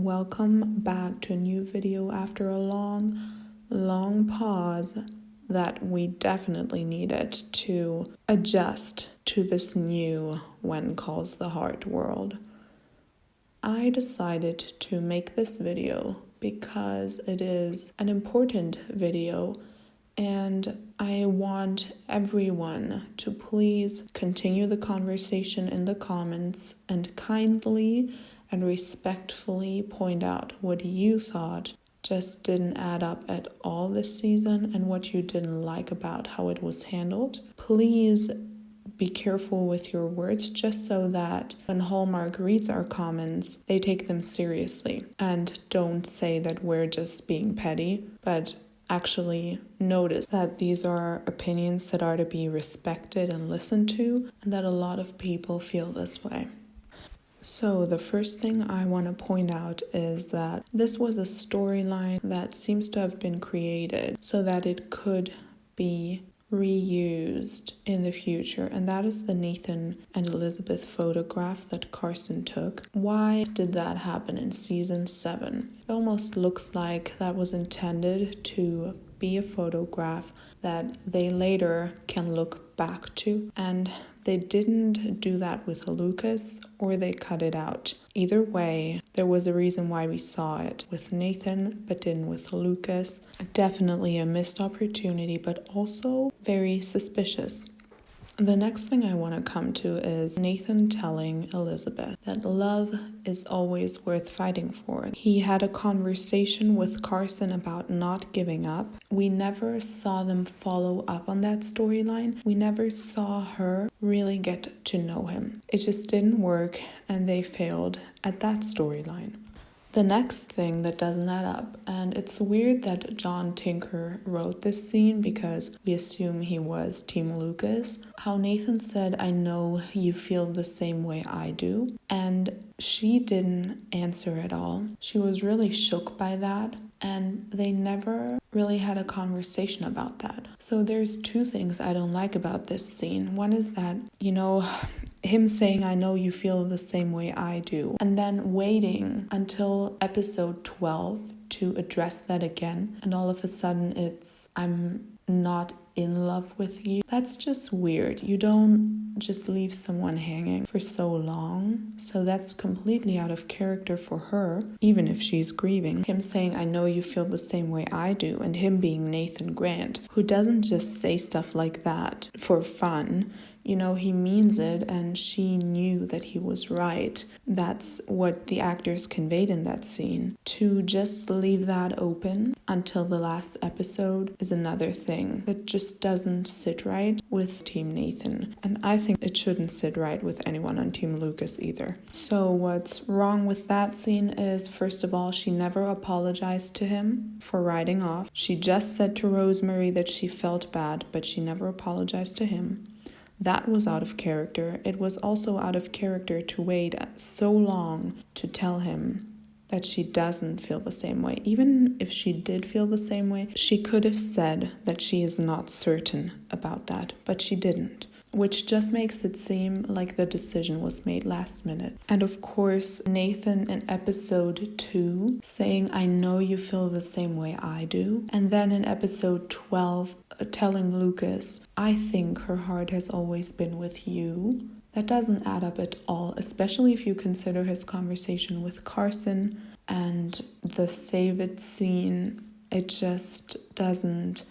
welcome back to a new video after a long pause that we definitely needed to adjust to this new When Calls the Heart world. I decided to make this video because it is an important video and I want everyone to please continue the conversation in the comments and kindly and respectfully point out what you thought just didn't add up at all this season and what you didn't like about how it was handled. Please be careful with your words just so that when Hallmark reads our comments, they take them seriously and don't say that we're just being petty, but actually notice that these are opinions that are to be respected and listened to, and that a lot of people feel this way. So the first thing I want to point out is that this was a storyline that seems to have been created so that it could be reused in the future, and that is the Nathan and Elizabeth photograph that Carson took. Why did that happen in season 7? It almost looks like that was intended to be a photograph that they later can look back to, and they didn't do that with Lucas, or they cut it out. Either way, there was a reason why we saw it with Nathan but didn't with Lucas. Definitely a missed opportunity, but also very suspicious. The next thing I want to come to is Nathan telling Elizabeth that love is always worth fighting for. He had a conversation with Carson about not giving up. We never saw them follow up on that storyline. We never saw her really get to know him. It just didn't work and they failed at that storyline. The next thing that doesn't add up, and it's weird that John Tinker wrote this scene because we assume he was Team Lucas, how Nathan said, "I know you feel the same way I do," and she didn't answer at all. She was really shook by that, and they never really had a conversation about that. So there's two things I don't like about this scene. One is that, him saying, "I know you feel the same way I do," and then waiting until episode 12 to address that again, and all of a sudden it's, "I'm not in love with you." That's just weird. You don't just leave someone hanging for so long. So that's completely out of character for her, even if she's grieving. Him saying, "I know you feel the same way I do," and him being Nathan Grant, who doesn't just say stuff like that for fun. He means it, and she knew that he was right. That's what the actors conveyed in that scene. To just leave that open until the last episode is another thing that just doesn't sit right with Team Nathan. And I think it shouldn't sit right with anyone on Team Lucas either. So what's wrong with that scene is, first of all, she never apologized to him for riding off. She just said to Rosemary that she felt bad, but she never apologized to him. That was out of character. It was also out of character to wait so long to tell him that she doesn't feel the same way. Even if she did feel the same way, she could have said that she is not certain about that, but she didn't, which just makes it seem like the decision was made last minute. And of course, Nathan in episode 2 saying, "I know you feel the same way I do," and then in episode 12 telling Lucas, "I think her heart has always been with you." That doesn't add up at all, especially if you consider his conversation with Carson and the Save It scene. It just doesn't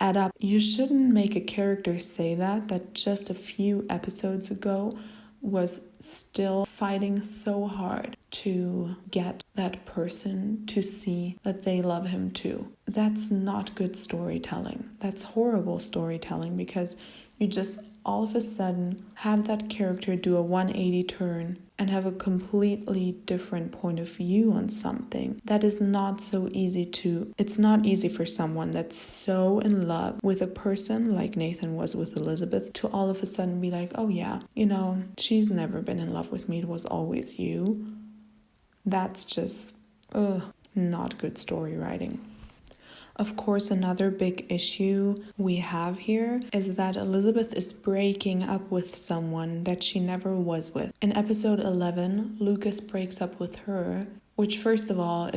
add up. You shouldn't make a character say that just a few episodes ago was still fighting so hard to get that person to see that they love him too. That's not good storytelling. That's horrible storytelling, because you just all of a sudden have that character do a 180 turn and have a completely different point of view on something. That is not so easy it's not easy for someone that's so in love with a person like Nathan was with Elizabeth to all of a sudden be like, "Oh yeah, she's never been in love with me. It was always you." That's just, not good story writing. Of course, another big issue we have here is that Elizabeth is breaking up with someone that she never was with. In episode 11, Lucas breaks up with her Which, first of all,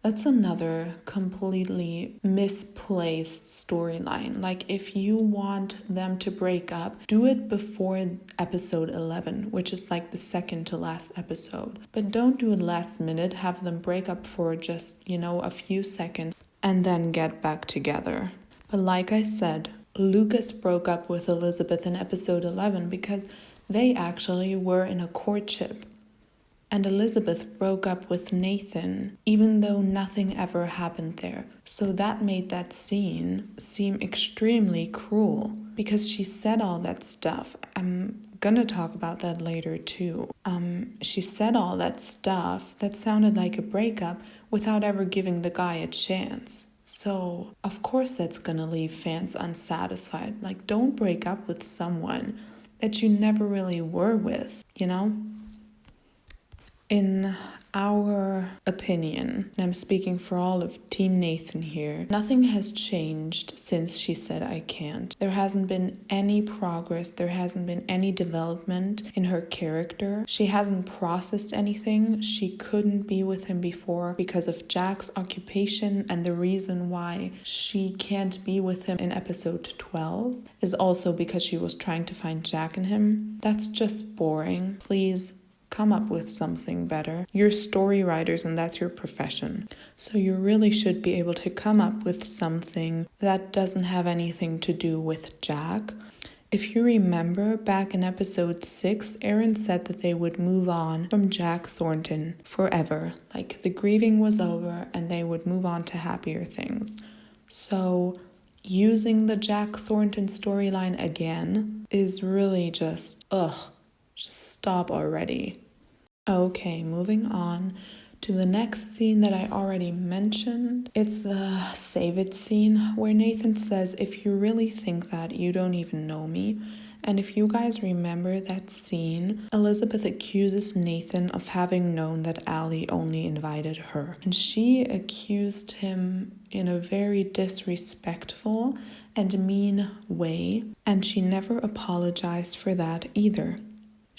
that's another completely misplaced storyline. Like, if you want them to break up, do it before episode 11, which is like the second to last episode. But don't do it last minute, have them break up for just, a few seconds and then get back together. But like I said, Lucas broke up with Elizabeth in episode 11 because they actually were in a courtship. And Elizabeth broke up with Nathan, even though nothing ever happened there. So that made that scene seem extremely cruel, because she said all that stuff. I'm gonna talk about that later too. She said all that stuff that sounded like a breakup without ever giving the guy a chance. So, of course that's gonna leave fans unsatisfied. Like, don't break up with someone that you never really were with, In our opinion, and I'm speaking for all of Team Nathan here, nothing has changed since she said I can't. There hasn't been any progress, there hasn't been any development in her character. She hasn't processed anything. She couldn't be with him before because of Jack's occupation, and the reason why she can't be with him in episode 12 is also because she was trying to find Jack in him. That's just boring. Please come up with something better. You're story writers and that's your profession. So you really should be able to come up with something that doesn't have anything to do with Jack. If you remember, back in episode 6, Aaron said that they would move on from Jack Thornton forever. Like, the grieving was over and they would move on to happier things. So using the Jack Thornton storyline again is really just stop already. Okay, moving on to the next scene that I already mentioned. It's the save it scene where Nathan says, if you really think that, you don't even know me. And if you guys remember that scene, Elizabeth accuses Nathan of having known that Allie only invited her. And she accused him in a very disrespectful and mean way. And she never apologized for that either.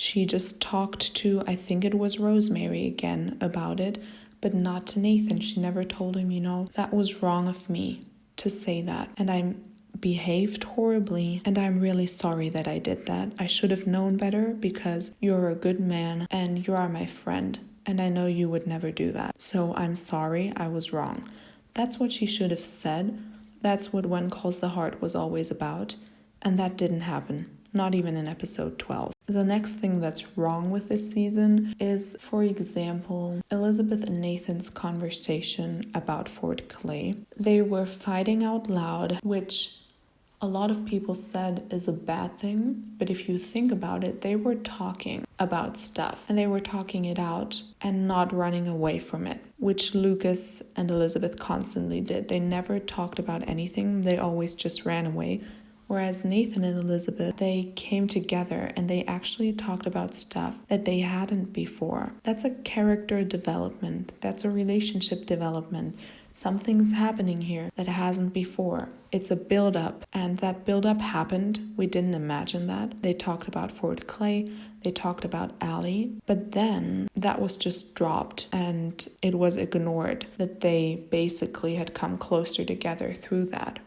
She just talked to, I think it was Rosemary again about it, but not to Nathan. She never told him, that was wrong of me to say that. And I behaved horribly, and I'm really sorry that I did that. I should have known better because you're a good man and you are my friend. And I know you would never do that. So I'm sorry, I was wrong. That's what she should have said. That's what When Calls the Heart was always about. And that didn't happen. Not even in episode 12. The next thing that's wrong with this season is, for example, Elizabeth and Nathan's conversation about Fort Clay. They were fighting out loud, which a lot of people said is a bad thing. But if you think about it, they were talking about stuff and they were talking it out and not running away from it, which Lucas and Elizabeth constantly did. They never talked about anything. They always just ran away. Whereas Nathan and Elizabeth, they came together and they actually talked about stuff that they hadn't before. That's a character development. That's a relationship development. Something's happening here that hasn't before. It's a build-up, and that build-up happened. We didn't imagine that. They talked about Fort Clay. They talked about Allie. But then that was just dropped and it was ignored that they basically had come closer together through that.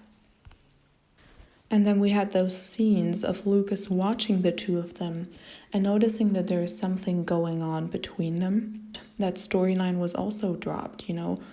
And then we had those scenes of Lucas watching the two of them and noticing that there is something going on between them. That storyline was also dropped,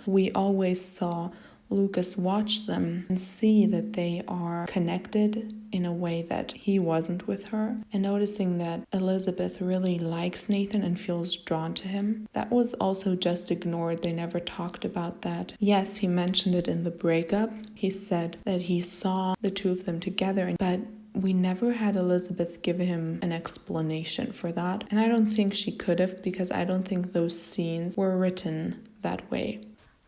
We always saw Lucas watch them and see that they are connected in a way that he wasn't with her. And noticing that Elizabeth really likes Nathan and feels drawn to him. That was also just ignored. They never talked about that. Yes, he mentioned it in the breakup. He said that he saw the two of them together, but we never had Elizabeth give him an explanation for that. And I don't think she could have, because I don't think those scenes were written that way.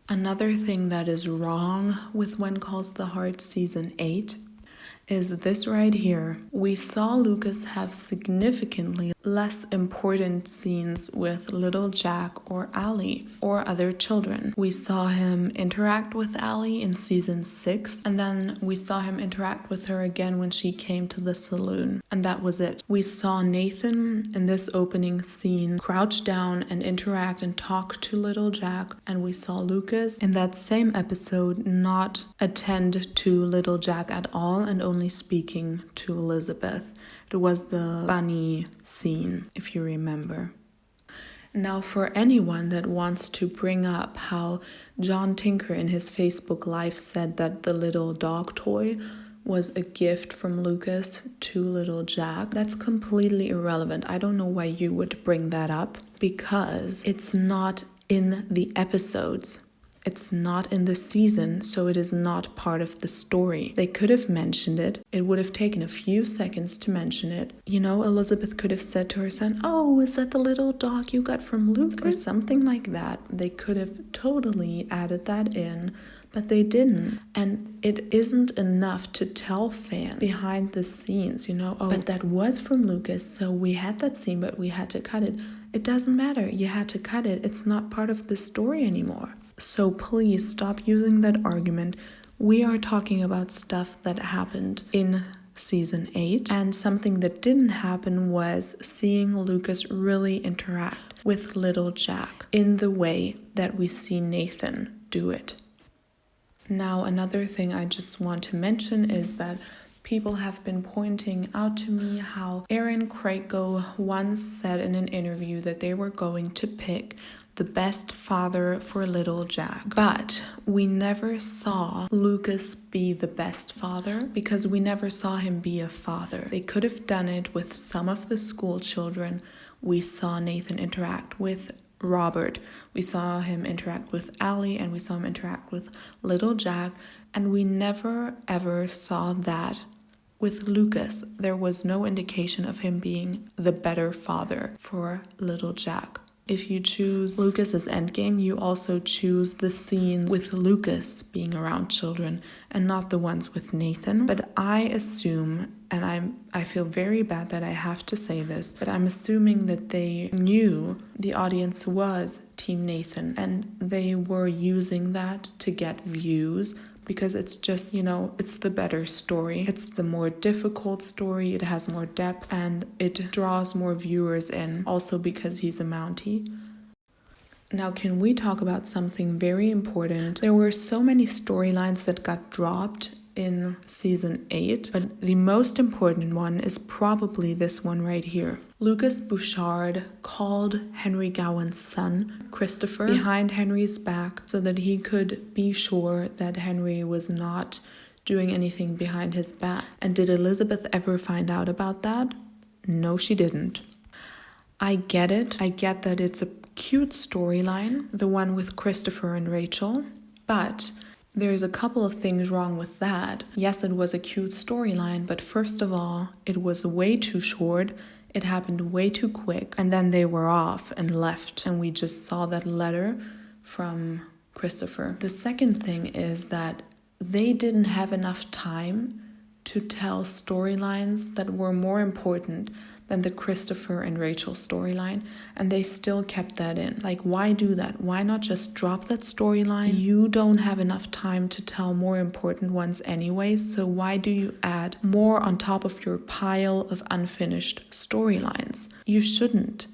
Another thing that is wrong with When Calls the Heart Season 8 is this right here. We saw Lucas have significantly less important scenes with little Jack or Allie or other children. We saw him interact with Allie in season 6, and then we saw him interact with her again when she came to the saloon, and that was it. We saw Nathan in this opening scene crouch down and interact and talk to little Jack, and we saw Lucas in that same episode not attend to little Jack at all and only speaking to Elizabeth. It was the bunny scene, if you remember. Now, for anyone that wants to bring up how John Tinker in his Facebook Live said that the little dog toy was a gift from Lucas to little Jack, that's completely irrelevant. I don't know why you would bring that up, because it's not in the episodes. It's not in the season, so it is not part of the story. They could have mentioned it. It would have taken a few seconds to mention it. You know, Elizabeth could have said to her son, "Oh, is that the little dog you got from Luke?" or something like that. They could have totally added that in, but they didn't. And it isn't enough to tell fans behind the scenes, you know, "Oh, but that was from Lucas, so we had that scene, but we had to cut it." It doesn't matter. You had to cut it. It's not part of the story anymore. So please stop using that argument. We are talking about stuff that happened in season 8, and something that didn't happen was seeing Lucas really interact with little Jack in the way that we see Nathan do it. Now, another thing I just want to mention is that people have been pointing out to me how Aaron Crago once said in an interview that they were going to pick the best father for little Jack. But we never saw Lucas be the best father, because we never saw him be a father. They could have done it with some of the school children. We saw Nathan interact with Robert. We saw him interact with Allie, and we saw him interact with little Jack. And we never ever saw that with Lucas. There was no indication of him being the better father for little Jack. If you choose Lucas as endgame, you also choose the scenes with Lucas being around children and not the ones with Nathan. But I assume, and I feel very bad that I have to say this, but I'm assuming that they knew the audience was Team Nathan, and they were using that to get views, because it's just, you know, it's the better story. It's the more difficult story. It has more depth, and it draws more viewers in, also because he's a Mountie. Now, can we talk about something very important? There were so many storylines that got dropped in season 8, but the most important one is probably this one right here. Lucas Bouchard called Henry Gowan's son, Christopher, behind Henry's back so that he could be sure that Henry was not doing anything behind his back. And did Elizabeth ever find out about that? No, she didn't. I get it. I get that it's a cute storyline, the one with Christopher and Rachel, but there's a couple of things wrong with that. Yes, it was a cute storyline, but first of all, it was way too short. It happened way too quick, and then they were off and left, and we just saw that letter from Christopher. The second thing is that they didn't have enough time to tell storylines that were more important than the Christopher and Rachel storyline, and they still kept that in. Like, why do that? Why not just drop that storyline? You don't have enough time to tell more important ones anyways, so why do you add more on top of your pile of unfinished storylines? You shouldn't.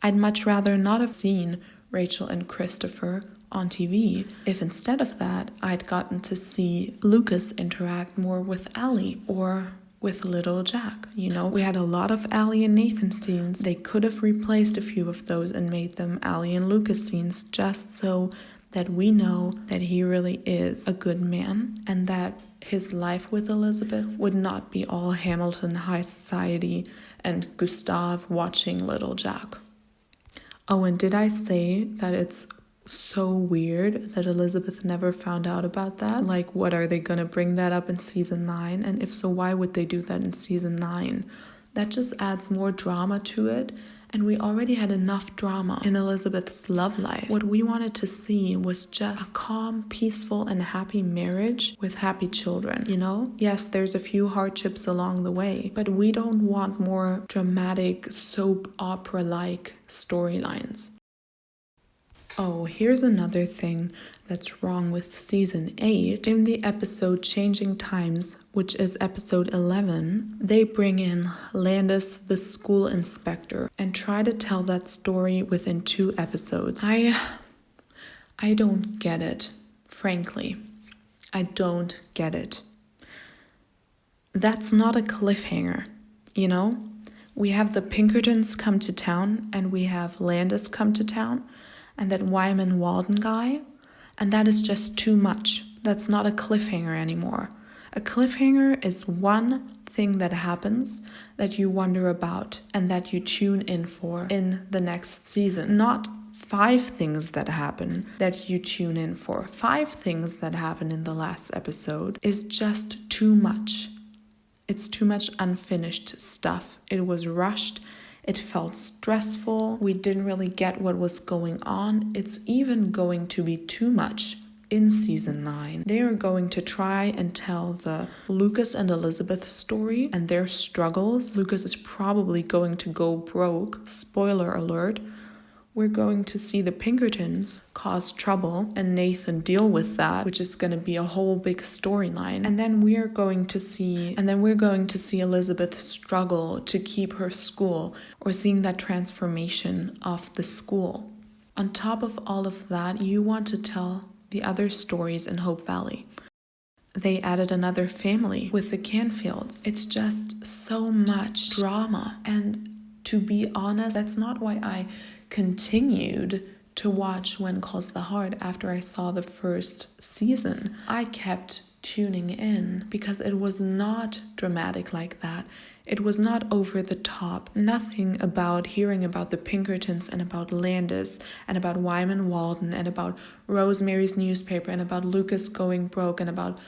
I'd much rather not have seen Rachel and Christopher on TV if instead of that I'd gotten to see Lucas interact more with Allie or with little Jack. You know, we had a lot of Allie and Nathan scenes. They could have replaced a few of those and made them Allie and Lucas scenes, just so that we know that he really is a good man and that his life with Elizabeth would not be all Hamilton high society and Gustav watching little Jack. Oh, and did I say that it's so weird that Elizabeth never found out about that? Like, what, are they gonna bring that up in season 9? And if so, why would they do that in season 9? That just adds more drama to it, And we already had enough drama in Elizabeth's love life. What we wanted to see was just a calm, peaceful, and happy marriage with happy children, you know? Yes, there's a few hardships along the way, but we don't want more dramatic, soap opera-like storylines. Oh, here's another thing that's wrong with season 8. In the episode Changing Times, which is episode 11, they bring in Landis, the school inspector, and try to tell that story within 2 episodes. I don't get it, frankly. I don't get it. That's not a cliffhanger, you know? We have the Pinkertons come to town, and we have Landis come to town, and that Wyman Walden guy, and that is just too much. That's not a cliffhanger anymore. A cliffhanger is one thing that happens that you wonder about and that you tune in for in the next season. Not 5 things that happen that you tune in for. 5 things that happen in the last episode is just too much. It's too much unfinished stuff. It was rushed. It felt stressful. We didn't really get what was going on. It's even going to be too much in season 9. They are going to try and tell the Lucas and Elizabeth story and their struggles. Lucas is probably going to go broke. Spoiler alert. We're going to see the Pinkertons cause trouble and Nathan deal with that, which is going to be a whole big storyline. And then we're going to see Elizabeth struggle to keep her school, or seeing that transformation of the school. On top of all of that, you want to tell the other stories in Hope Valley. They added another family with the Canfields. It's just so much drama. And to be honest, that's not why I continued to watch When Calls the Heart after I saw the first season. I kept tuning in because it was not dramatic like that. It was not over the top. Nothing about hearing about the Pinkertons and about Landis and about Wyman Walden and about Rosemary's Newspaper and about Lucas going broke and about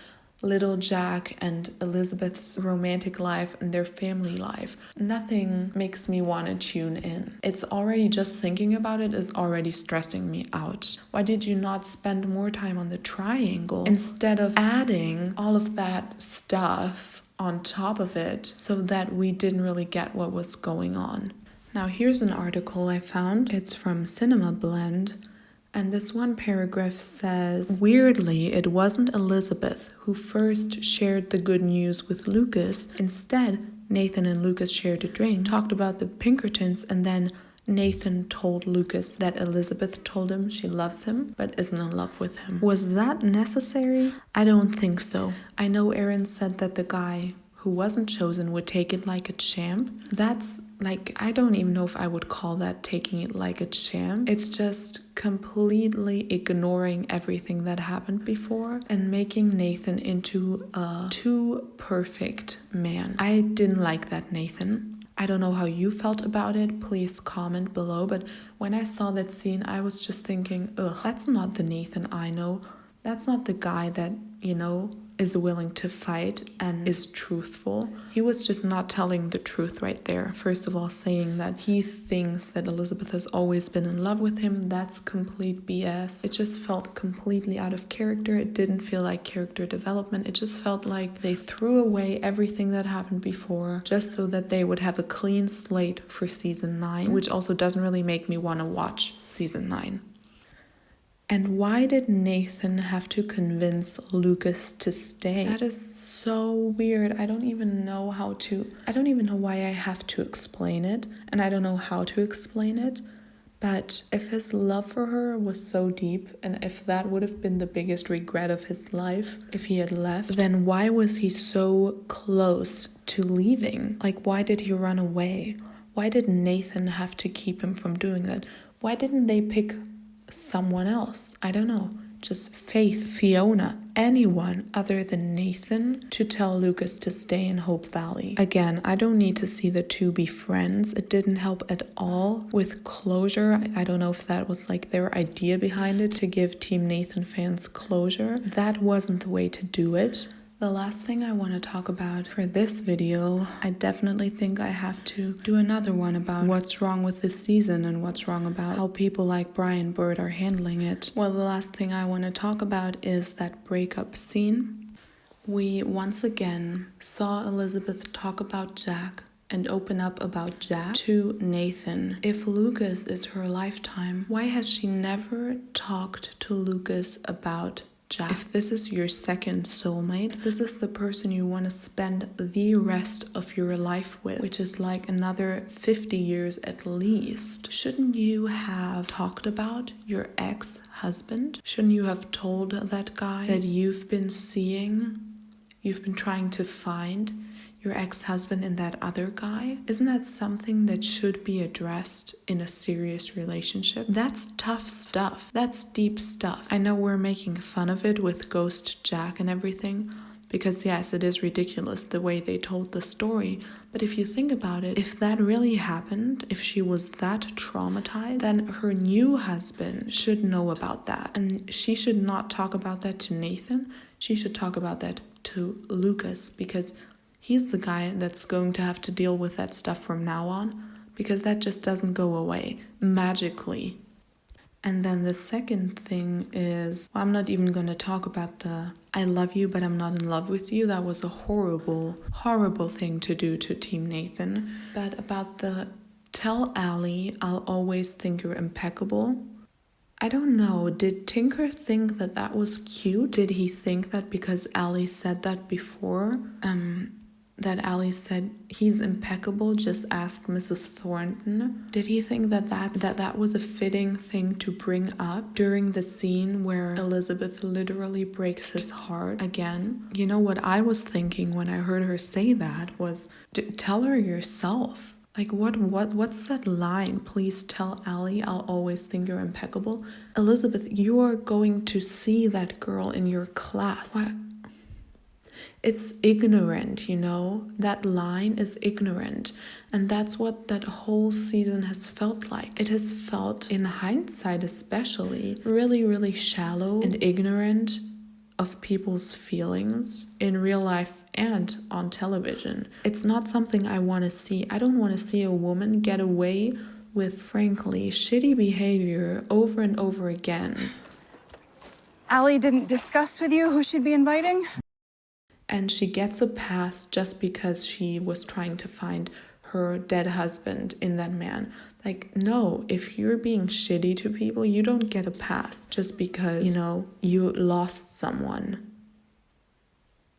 Little Jack and Elizabeth's romantic life and their family life. Nothing makes me want to tune in. It's already, just thinking about it is already stressing me out. Why did you not spend more time on the triangle instead of adding all of that stuff on top of it so that we didn't really get what was going on? Now here's an article I found. It's from Cinema Blend. And this one paragraph says, weirdly, it wasn't Elizabeth who first shared the good news with Lucas. Instead, Nathan and Lucas shared a drink, talked about the Pinkertons, and then Nathan told Lucas that Elizabeth told him she loves him but isn't in love with him. Was that necessary? I don't think so. I know Aaron said that the guy who wasn't chosen would take it like a champ. That's like, I don't even know if I would call that taking it like a champ. It's just completely ignoring everything that happened before and making Nathan into a too perfect man. I didn't like that Nathan. I don't know how you felt about it. Please comment below. But when I saw that scene, I was just thinking, ugh, that's not the Nathan I know. That's not the guy that, you know, is willing to fight and is truthful. He was just not telling the truth right there. First of all, saying that he thinks that Elizabeth has always been in love with him, that's complete BS. It just felt completely out of character. It didn't feel like character development. It just felt like they threw away everything that happened before just so that they would have a clean slate for season 9, which also doesn't really make me want to watch season 9. And why did Nathan have to convince Lucas to stay? That is so weird. I don't even know why I have to explain it, and I don't know how to explain it. But if his love for her was so deep, and if that would have been the biggest regret of his life, if he had left, then why was he so close to leaving? Like, why did he run away? Why did Nathan have to keep him from doing that? Why didn't they pick someone else? I don't know. Just Faith, Fiona, anyone other than Nathan to tell Lucas to stay in Hope Valley. Again, I don't need to see the two be friends. It didn't help at all with closure. I don't know if that was like their idea behind it, to give Team Nathan fans closure. That wasn't the way to do it. The last thing I want to talk about for this video, I definitely think I have to do another one about what's wrong with this season and what's wrong about how people like Brian Bird are handling it. Well, the last thing I want to talk about is that breakup scene. We once again saw Elizabeth talk about Jack and open up about Jack to Nathan. If Lucas is her lifetime, why has she never talked to Lucas about Jack? If this is your second soulmate, this is the person you want to spend the rest of your life with, which is like another 50 years at least. Shouldn't you have talked about your ex-husband? Shouldn't you have told that guy that you've been trying to find your ex-husband in that other guy? Isn't that something that should be addressed in a serious relationship? That's tough stuff. That's deep stuff. I know we're making fun of it with Ghost Jack and everything, because yes, it is ridiculous the way they told the story. But if you think about it, if that really happened, if she was that traumatized, then her new husband should know about that. And she should not talk about that to Nathan. She should talk about that to Lucas, because he's the guy that's going to have to deal with that stuff from now on, because that just doesn't go away magically. And then the second thing is, well, I'm not even going to talk about the I love you but I'm not in love with you. That was a horrible, horrible thing to do to Team Nathan. But about the tell Allie I'll always think you're impeccable. I don't know, did Tinker think that that was cute? Did he think that because Allie said that before, that Allie said he's impeccable, just ask Mrs. Thornton? Did he think that was a fitting thing to bring up during the scene where Elizabeth literally breaks his heart again? You know what I was thinking when I heard her say that was, tell her yourself. Like, what's that line? Please tell Allie I'll always think you're impeccable. Elizabeth, you are going to see that girl in your class. What? It's ignorant, you know? That line is ignorant. And that's what that whole season has felt like. It has felt, in hindsight especially, really, really shallow and ignorant of people's feelings in real life and on television. It's not something I want to see. I don't want to see a woman get away with, frankly, shitty behavior over and over again. Allie didn't discuss with you who she'd be inviting? And she gets a pass just because she was trying to find her dead husband in that man. Like, no, if you're being shitty to people, you don't get a pass just because, you know, you lost someone.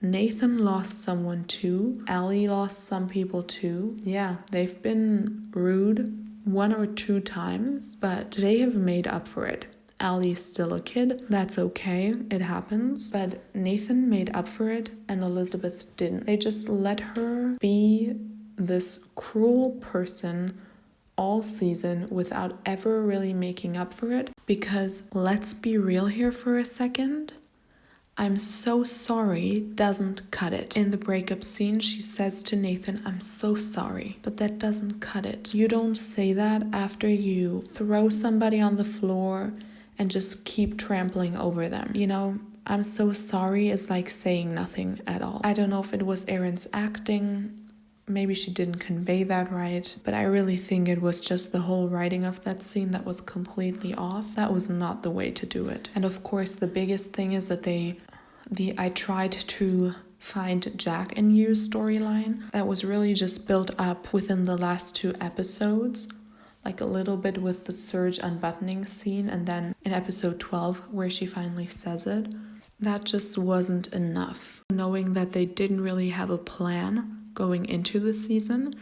Nathan lost someone too. Allie lost some people too. Yeah, they've been rude 1 or 2 times, but they have made up for it. Allie's still a kid. That's okay. It happens. But Nathan made up for it and Elizabeth didn't. They just let her be this cruel person all season without ever really making up for it. Because let's be real here for a second. I'm so sorry doesn't cut it. In the breakup scene, she says to Nathan, I'm so sorry. But that doesn't cut it. You don't say that after you throw somebody on the floor and just keep trampling over them. You know, I'm so sorry is like saying nothing at all. I don't know if it was Erin's acting. Maybe she didn't convey that right, but I really think it was just the whole writing of that scene that was completely off. That was not the way to do it. And of course, the biggest thing is that I tried to find Jack and you storyline that was really just built up within the last 2 episodes. Like a little bit with the Serge unbuttoning scene, and then in episode 12 where she finally says it. That just wasn't enough. Knowing that they didn't really have a plan going into the season.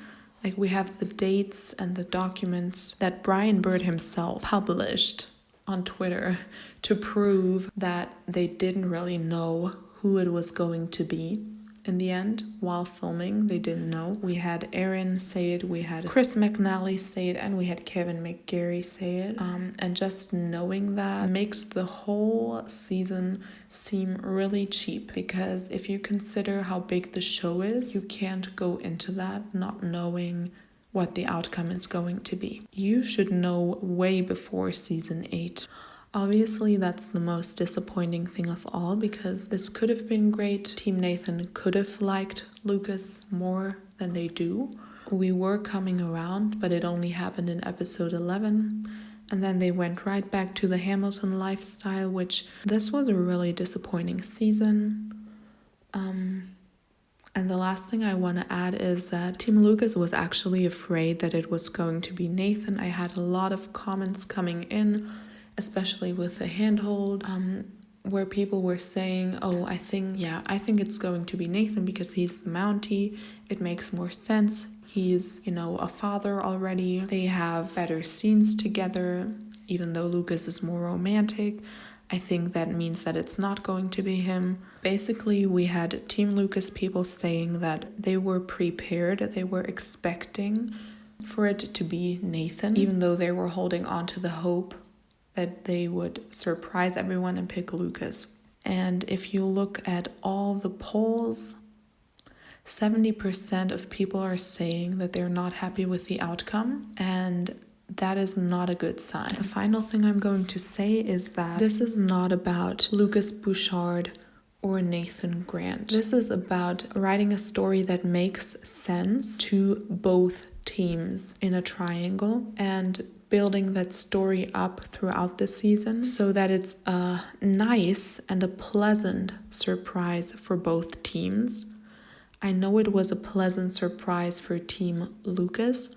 Like, we have the dates and the documents that Brian Bird himself published on Twitter to prove that they didn't really know who it was going to be. In the end, while filming, they didn't know. We had Erin say it, we had Chris McNally say it, and we had Kevin McGarry say it. And just knowing that makes the whole season seem really cheap. Because if you consider how big the show is, you can't go into that not knowing what the outcome is going to be. You should know way before season 8. Obviously, that's the most disappointing thing of all, because this could have been great. Team Nathan could have liked Lucas more than they do. We were coming around, but it only happened in episode 11. And then they went right back to the Hamilton lifestyle, which this was a really disappointing season. And the last thing I want to add is that Team Lucas was actually afraid that it was going to be Nathan. I had a lot of comments coming in, especially with the handhold, where people were saying, oh, I think it's going to be Nathan because he's the Mountie. It makes more sense. He's, a father already. They have better scenes together, even though Lucas is more romantic. I think that means that it's not going to be him. Basically, we had Team Lucas people saying that they were prepared, they were expecting for it to be Nathan, even though they were holding on to the hope that they would surprise everyone and pick Lucas. And if you look at all the polls, 70% of people are saying that they're not happy with the outcome, and that is not a good sign. The final thing I'm going to say is that this is not about Lucas Bouchard or Nathan Grant. This is about writing a story that makes sense to both teams in a triangle and building that story up throughout the season so that it's a nice and a pleasant surprise for both teams. I know it was a pleasant surprise for Team Lucas.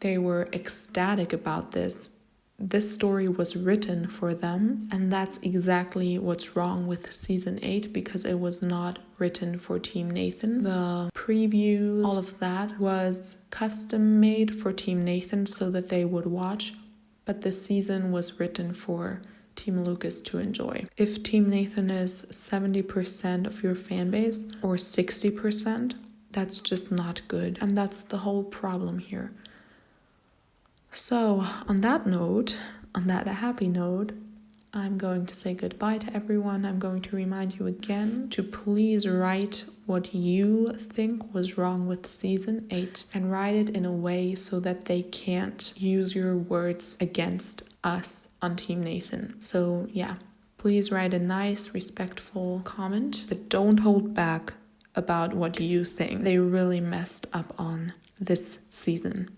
They were ecstatic about this. This story was written for them, and that's exactly what's wrong with season 8, because it was not written for Team Nathan. The previews, all of that was custom made for Team Nathan so that they would watch, but this season was written for Team Lucas to enjoy. If Team Nathan is 70% of your fan base or 60%, that's just not good, and that's the whole problem here. So, on that happy note, I'm going to say goodbye to everyone. I'm going to remind you again to please write what you think was wrong with season 8 and write it in a way so that they can't use your words against us on Team Nathan. So, please write a nice, respectful comment, but don't hold back about what you think. They really messed up on this season.